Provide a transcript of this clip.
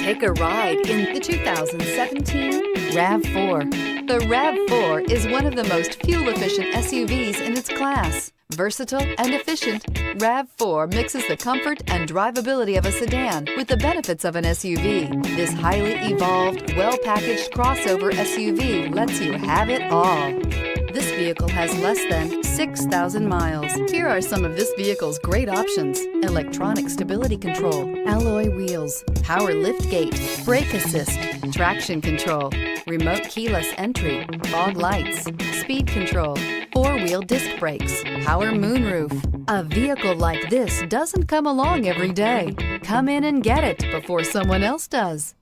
Take a ride in the 2017 RAV4. The RAV4 is one of the most fuel-efficient SUVs in its class. Versatile and efficient, RAV4 mixes the comfort and drivability of a sedan with the benefits of an SUV. This highly evolved, well-packaged crossover SUV lets you have it all. This vehicle has less than 6,000 miles. Here are some of this vehicle's great options: electronic stability control, alloy wheels, power liftgate, brake assist, traction control, remote keyless entry, fog lights, speed control, four-wheel disc brakes, power moonroof. A vehicle like this doesn't come along every day. Come in and get it before someone else does.